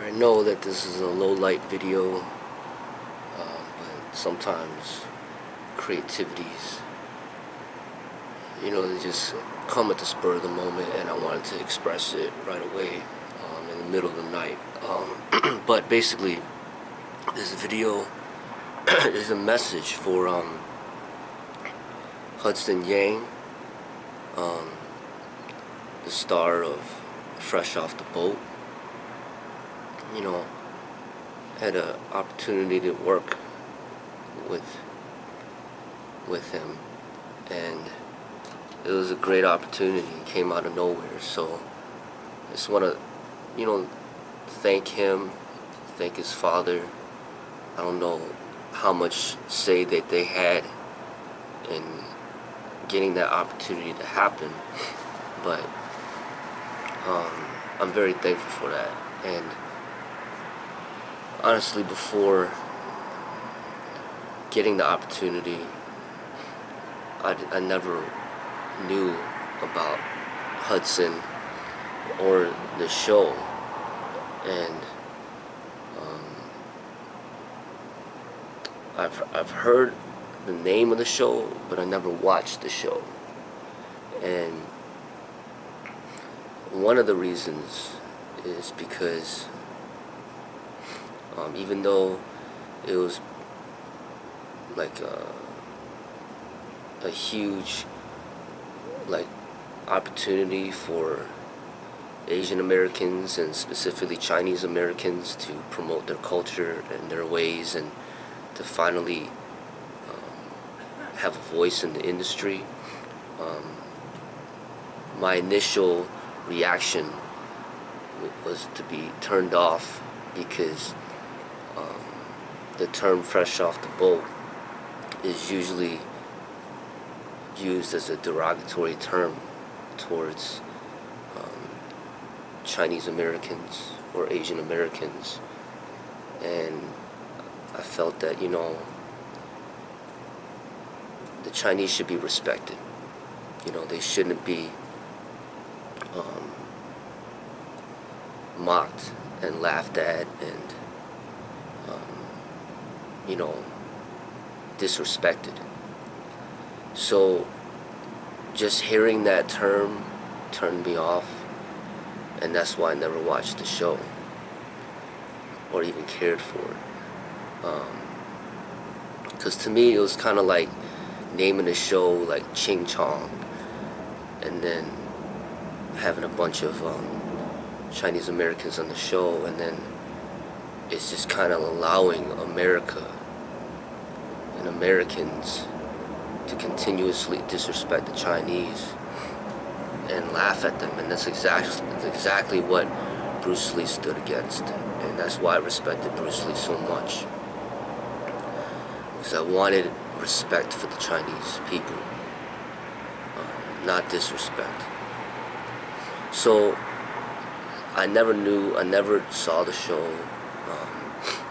I know that this is a low light video, but sometimes creativities, they just come at the spur of the moment, and I wanted to express it right away in the middle of the night. But basically, this video is a message for Hudson Yang, the star of Fresh Off the Boat. Had an opportunity to work with him, and it was a great opportunity. It came out of nowhere. So I just want to, thank him, thank his father. I don't know how much say that they had in getting that opportunity to happen, but I'm very thankful for that. And honestly, before getting the opportunity, I never knew about Hudson or the show, and I've heard the name of the show, but I never watched the show. And one of the reasons is because even though it was like a huge opportunity for Asian Americans and specifically Chinese Americans to promote their culture and their ways and to finally have a voice in the industry, my initial reaction was to be turned off because the term fresh off the boat is usually used as a derogatory term towards Chinese Americans or Asian Americans, and I felt that the Chinese should be respected. They shouldn't be mocked and laughed at and disrespected. So just hearing that term turned me off, and that's why I never watched the show or even cared for it. Because to me it was kind of like naming the show like Ching Chong and then having a bunch of Chinese Americans on the show, and then it's just kind of allowing America and Americans to continuously disrespect the Chinese and laugh at them. And that's exactly what Bruce Lee stood against, and that's why I respected Bruce Lee so much, because I wanted respect for the Chinese people, not disrespect. So I never saw the show,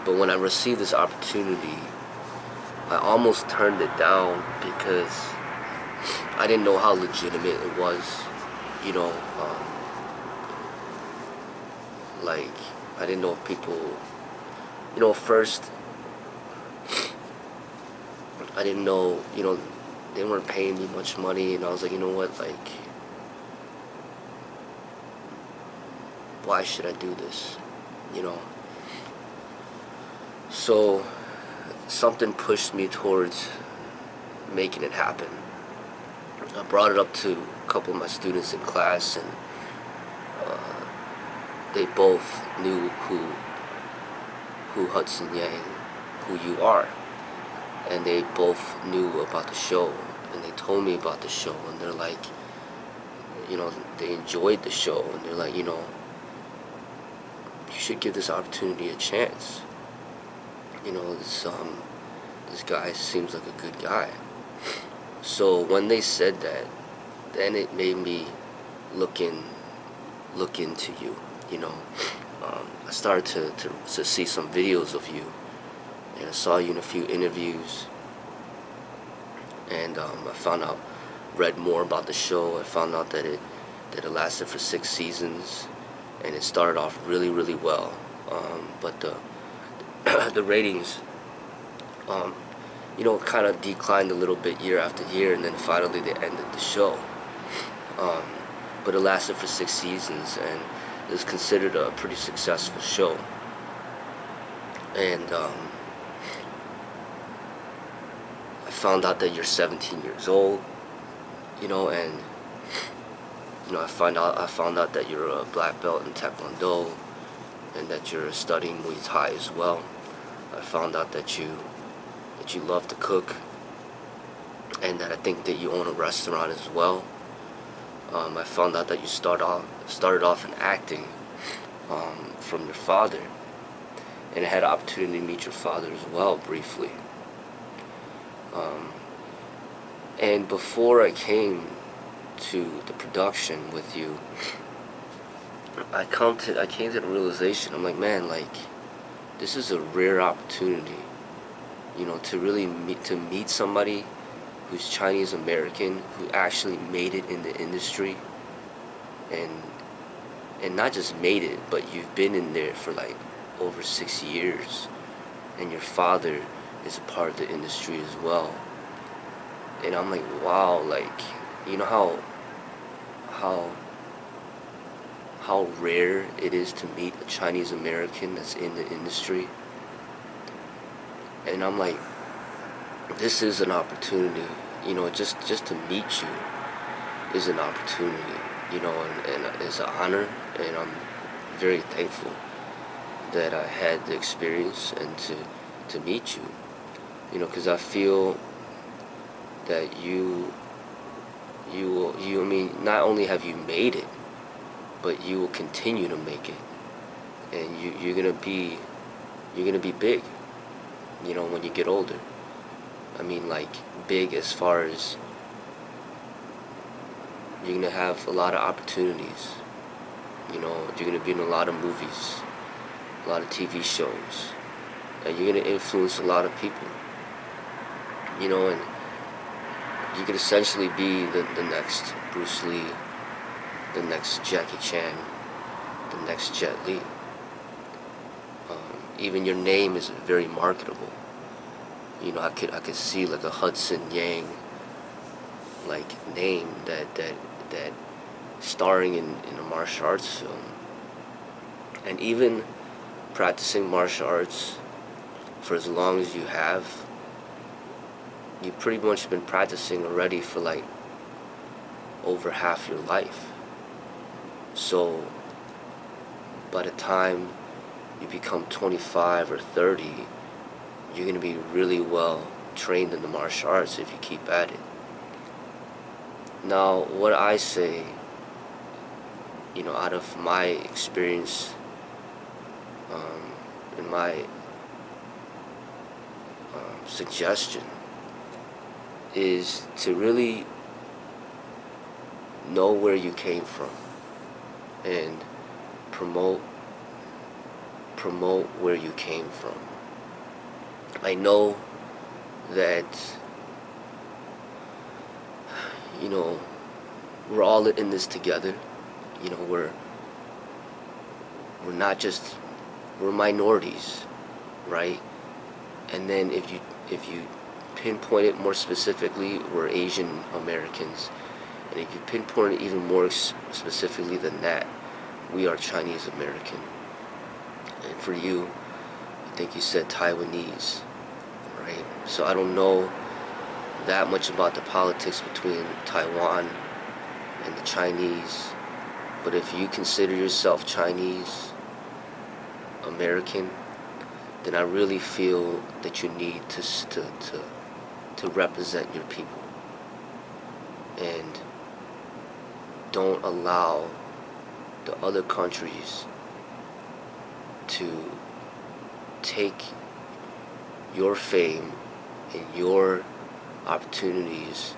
but when I received this opportunity, I almost turned it down because I didn't know how legitimate it was. I didn't know if people, first, I didn't know, they weren't paying me much money, and I was like, why should I do this, So something pushed me towards making it happen. I brought it up to a couple of my students in class, and they both knew who Hudson Yang, who you are, and they both knew about the show, and they told me about the show, and they're like, they enjoyed the show, and they're like, you should give this opportunity a chance. This guy seems like a good guy. So when they said that, then it made me look into you. I started to see some videos of you, and I saw you in a few interviews, and I read more about the show. I found out that it lasted for 6 seasons, and it started off really, really well. but the the ratings, kind of declined a little bit year after year, and then finally they ended the show. Um, but it lasted for 6 seasons, and it was considered a pretty successful show. And I found out that you're 17 years old, and I found out that you're a black belt in Taekwondo, and that you're studying Muay Thai as well. I found out that you love to cook, and that I think that you own a restaurant as well. I found out that you started off in acting from your father, and I had an opportunity to meet your father as well briefly. And before I came to the production with you, I came to the realization, I'm like, man, like, this is a rare opportunity, to really meet somebody who's Chinese American, who actually made it in the industry, and not just made it, but you've been in there for like over 6 years, and your father is a part of the industry as well. And I'm like, wow, like, how rare it is to meet a Chinese American that's in the industry. And I'm like, this is an opportunity, just to meet you is an opportunity, and it's an honor, and I'm very thankful that I had the experience and to meet you, because I feel that I mean, not only have you made it, but you will continue to make it, and you're gonna be big, when you get older. I mean, like, big as far as you're gonna have a lot of opportunities. You're gonna be in a lot of movies, a lot of TV shows, and you're gonna influence a lot of people. And you could essentially be the next Bruce Lee, the next Jackie Chan, the next Jet Li. Even your name is very marketable. I could see like a Hudson Yang like name that starring in a martial arts film, and even practicing martial arts for as long as you have. You've pretty much been practicing already for like over half your life. So by the time you become 25 or 30, you're going to be really well trained in the martial arts if you keep at it. Now, what I say, out of my experience, and my suggestion, is to really know where you came from and promote where you came from. I know that we're all in this together. We're not just, we're minorities, right? And then if you pinpoint it more specifically, we're Asian Americans. And if you pinpoint it even more specifically than that, we are Chinese American. And for you, I think you said Taiwanese, right? So I don't know that much about the politics between Taiwan and the Chinese, but if you consider yourself Chinese American, then I really feel that you need to represent your people, and don't allow the other countries to take your fame and your opportunities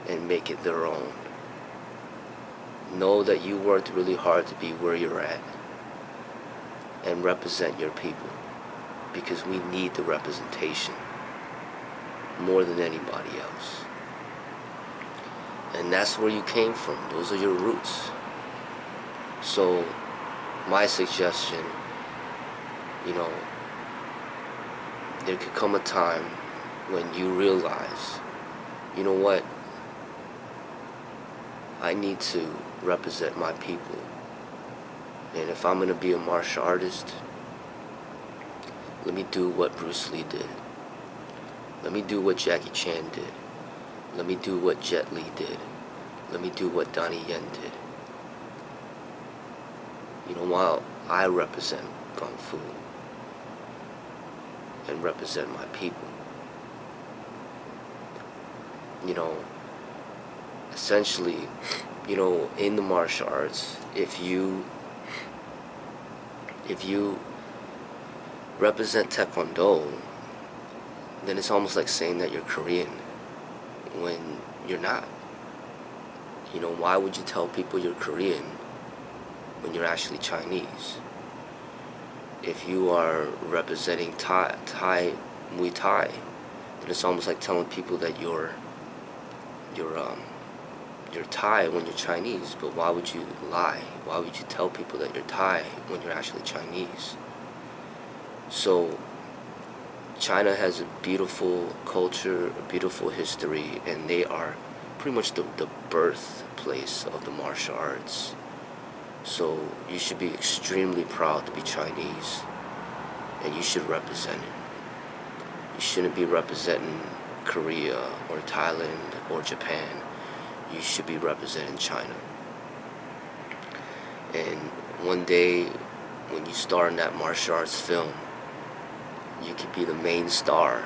and make it their own. Know that you worked really hard to be where you're at, and represent your people, because we need the representation more than anybody else. And that's where you came from. Those are your roots. So my suggestion you know, there could come a time when you realize, you know what, I need to represent my people. And if I'm going to be a martial artist, let me do what Bruce Lee did. Let me do what Jackie Chan did. Let me do what Jet Li did. Let me do what Donnie Yen did. You know, while I represent Kung Fu and represent my people, you know, essentially, you know, in the martial arts, if you represent Taekwondo, then it's almost like saying that you're Korean when you're not. You know, why would you tell people you're Korean when you're actually Chinese? If you are representing Muay Thai, then it's almost like telling people that you're Thai when you're Chinese. But why would you lie? Why would you tell people that you're Thai when you're actually Chinese? So China has a beautiful culture, a beautiful history, and they are pretty much the birthplace of the martial arts. So you should be extremely proud to be Chinese, and you should represent it. You shouldn't be representing Korea or Thailand or Japan. You should be representing China. And one day, when you star in that martial arts film, you could be the main star.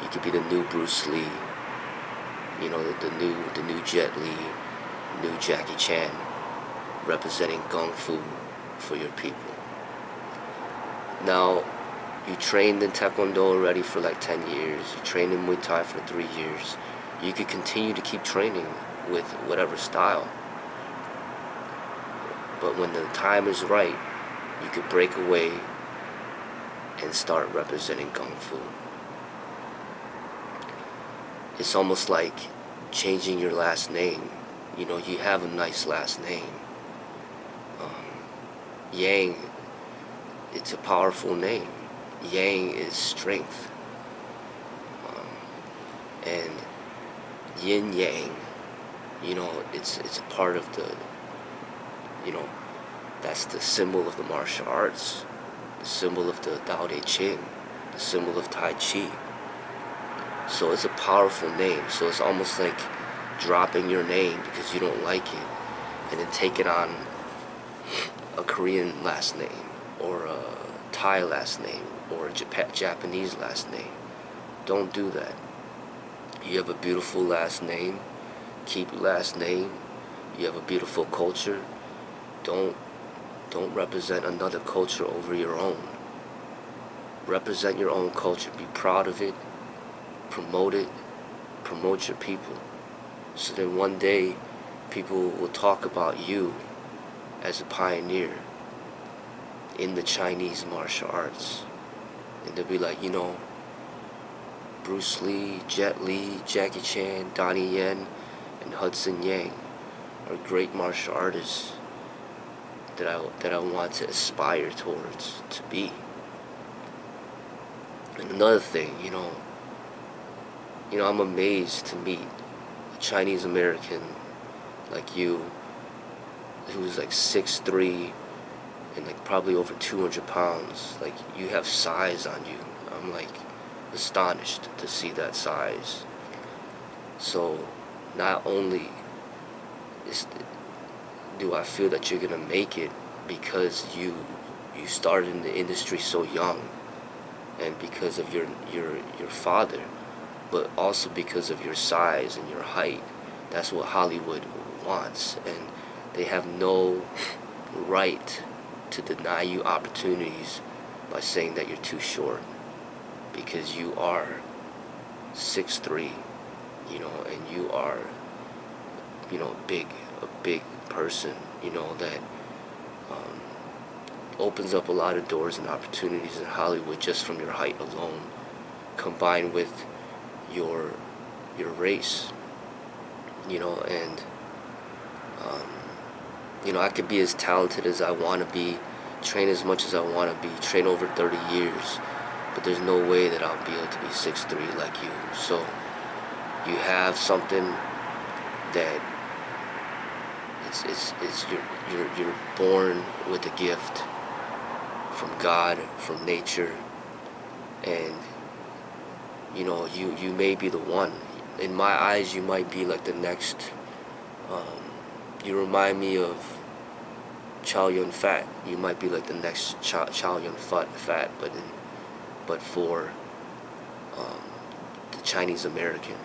You could be the new Bruce Lee, you know, the new Jet Li, new Jackie Chan, representing Kung Fu for your people. Now, you trained in Taekwondo already for like 10 years. You trained in Muay Thai for 3 years. You could continue to keep training with whatever style. But when the time is right, you could break away and start representing Kung Fu. It's almost like changing your last name. You know, you have a nice last name. Yang, it's a powerful name. Yang is strength. And yin yang, you know, it's a part of the, you know, that's the symbol of the martial arts, the symbol of the Tao Te Ching, the symbol of Tai Chi. So it's a powerful name. So it's almost like dropping your name because you don't like it, and then taking on a Korean last name, or a Thai last name, or a Japanese last name. Don't do that. You have a beautiful last name. Keep your last name. You have a beautiful culture. Don't represent another culture over your own. Represent your own culture. Be proud of it. Promote it. Promote your people. So then one day, people will talk about you as a pioneer in the Chinese martial arts. And they'll be like, you know, Bruce Lee, Jet Li, Jackie Chan, Donnie Yen, and Hudson Yang are great martial artists that I want to aspire towards to be. And another thing, you know, I'm amazed to meet a Chinese American like you, who's like 6'3" and like probably over 200 pounds. Like, you have size on you. I'm like astonished to see that size. So not only do I feel that you're gonna make it because you started in the industry so young, and because of your father, but also because of your size and your height. That's what Hollywood wants, and they have no right to deny you opportunities by saying that you're too short, because you are 6'3", you know, and you are, you know, a big person, you know, that opens up a lot of doors and opportunities in Hollywood just from your height alone, combined with your race, you know. And you know, I could be as talented as I want to be, train as much as I want to be, train over 30 years, but there's no way that I'll be able to be 6'3" like you. So you have something that you're born with a gift from God, from nature, and you may be the one. In my eyes, you might be like the next. You remind me of Chow Yun Fat. You might be like the next Chow Yun Fat, but for the Chinese American.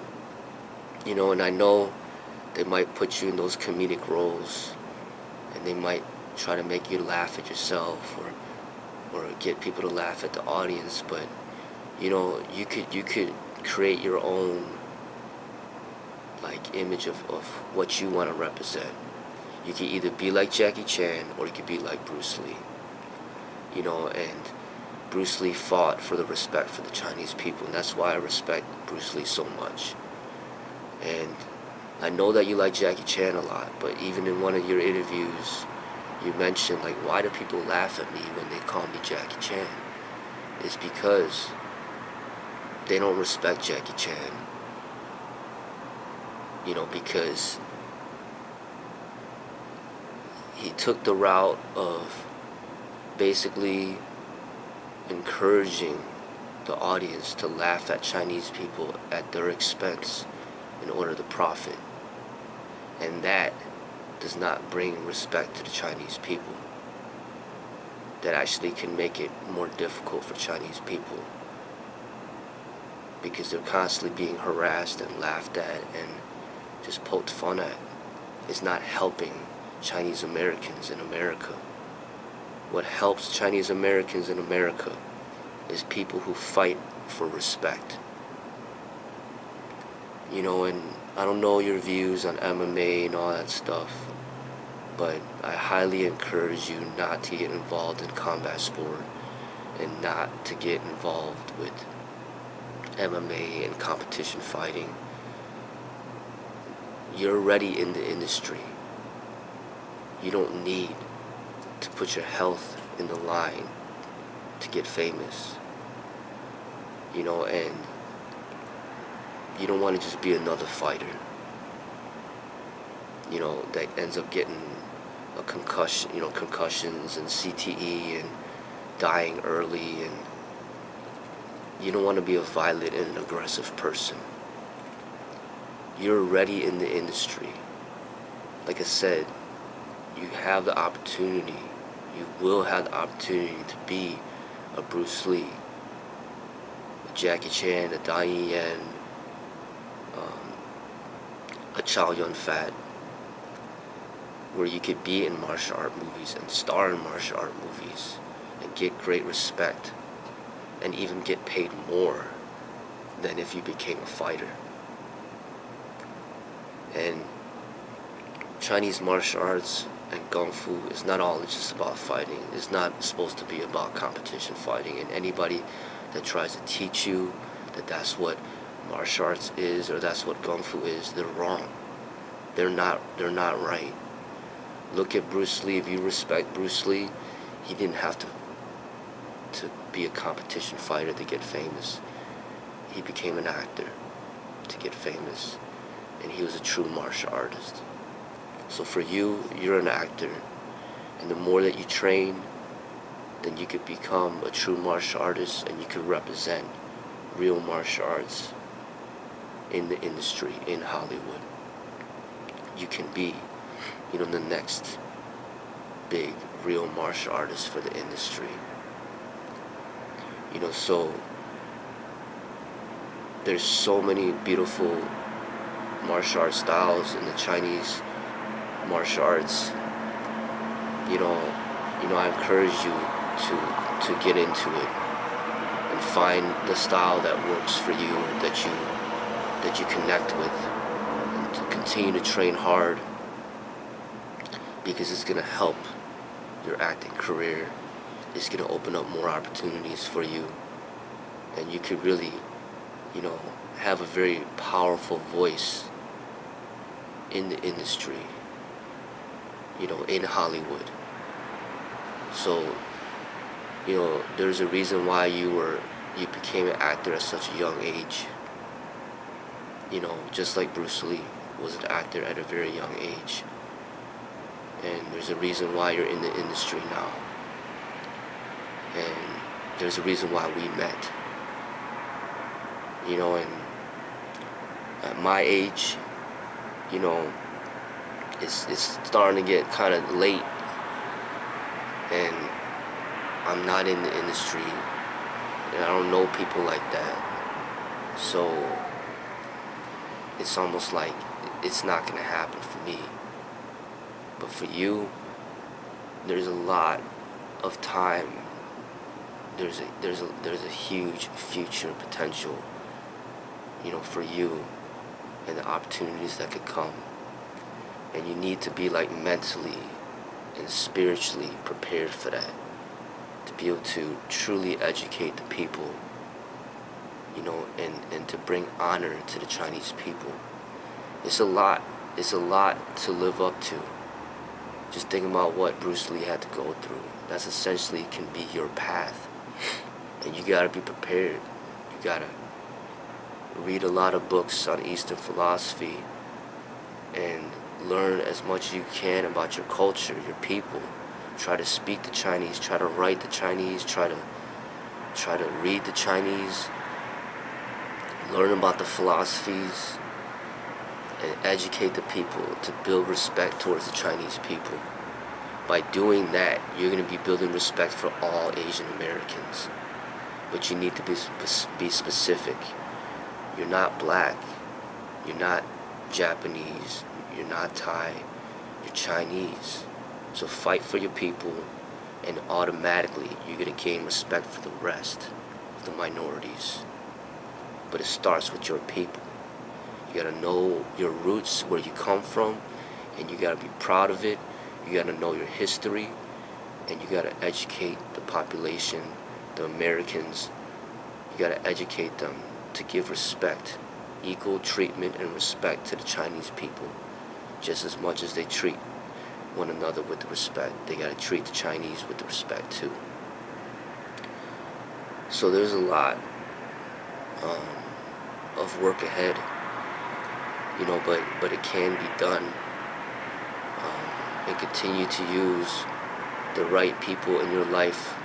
And I know they might put you in those comedic roles, and they might try to make you laugh at yourself, or get people to laugh at the audience. But you could create your own like image of what you want to represent. You could either be like Jackie Chan, or you could be like Bruce Lee. And Bruce Lee fought for the respect for the Chinese people, and that's why I respect Bruce Lee so much. And I know that you like Jackie Chan a lot, but even in one of your interviews, you mentioned, like, why do people laugh at me when they call me Jackie Chan? It's because they don't respect Jackie Chan. Because he took the route of basically encouraging the audience to laugh at Chinese people at their expense in order to profit. And that does not bring respect to the Chinese people. That actually can make it more difficult for Chinese people, because they're constantly being harassed and laughed at and just poked fun at. It's not helping Chinese Americans in America. What helps Chinese Americans in America is people who fight for respect. And I don't know your views on MMA and all that stuff, but I highly encourage you not to get involved in combat sport and not to get involved with MMA and competition fighting. You're already in the industry. You don't need to put your health in the line to get famous. And you don't want to just be another fighter, that ends up getting a concussion, concussions and CTE and dying early. And you don't want to be a violent and aggressive person. You're already in the industry. Like I said, you have the opportunity, you will have the opportunity to be a Bruce Lee, a Jackie Chan, a Donnie Yen, a Chow Yun Fat, where you could be in martial art movies and star in martial art movies and get great respect and even get paid more than if you became a fighter. And Chinese martial arts and Kung Fu is not all just about fighting. It's not supposed to be about competition fighting. And anybody that tries to teach you that that's what martial arts is or that's what Kung Fu is, they're wrong. They're not right. Look at Bruce Lee. If you respect Bruce Lee, he didn't have to be a competition fighter to get famous. He became an actor to get famous, and he was a true martial artist. So for you, you're an actor, and the more that you train, then you could become a true martial artist, and you could represent real martial arts in the industry, in Hollywood. You can be, the next big real martial artist for the industry. So there's so many beautiful martial arts styles in the Chinese martial arts. I encourage you to get into it and find the style that works for you, that you connect with, and to continue to train hard, because it's going to help your acting career. It's going to open up more opportunities for you, and you could really, have a very powerful voice in the industry, in Hollywood. So there's a reason why you became an actor at such a young age. Just like Bruce Lee was an actor at a very young age. And there's a reason why you're in the industry now. And there's a reason why we met. And at my age, it's starting to get kind of late. And I'm not in the industry. And I don't know people like that. So it's almost like it's not going to happen for me. But for you, there's a lot of time. There's a huge future potential, for you and the opportunities that could come. And you need to be like mentally and spiritually prepared for that, to be able to truly educate the people, and to bring honor to the Chinese people. It's a lot to live up to. Just think about what Bruce Lee had to go through. That's essentially can be your path. And you gotta be prepared. You gotta read a lot of books on Eastern philosophy and learn as much as you can about your culture, your people. Try to speak the Chinese, try to write the Chinese, try to read the Chinese, learn about the philosophies, and educate the people to build respect towards the Chinese people. By doing that, you're going to be building respect for all Asian Americans. But you need to be specific. You're not black. You're not Japanese. You're not Thai. You're Chinese. So fight for your people, and automatically you're going to gain respect for the rest of the minorities. But it starts with your people. You gotta know your roots, where you come from, and you gotta be proud of it. You gotta know your history, and you gotta educate the population, the Americans. You gotta educate them to give respect, equal treatment and respect to the Chinese people, just as much as they treat one another with the respect. They gotta treat the Chinese with the respect too. So there's a lot of work ahead. But it can be done, and continue to use the right people in your life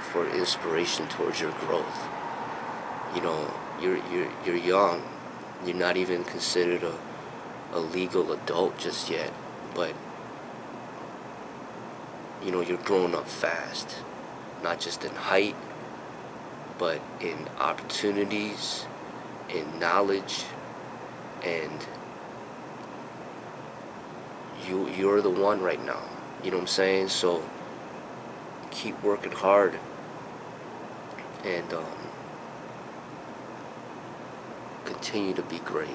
for inspiration towards your growth. You're young. You're not even considered a legal adult just yet, but you're growing up fast, not just in height, but in opportunities, in knowledge. And you're the one right now. You know what I'm saying? So keep working hard, and continue to be great.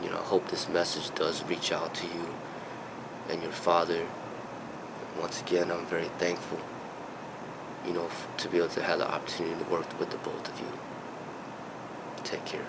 I hope this message does reach out to you and your father. Once again, I'm very thankful, to be able to have the opportunity to work with the both of you. Take care.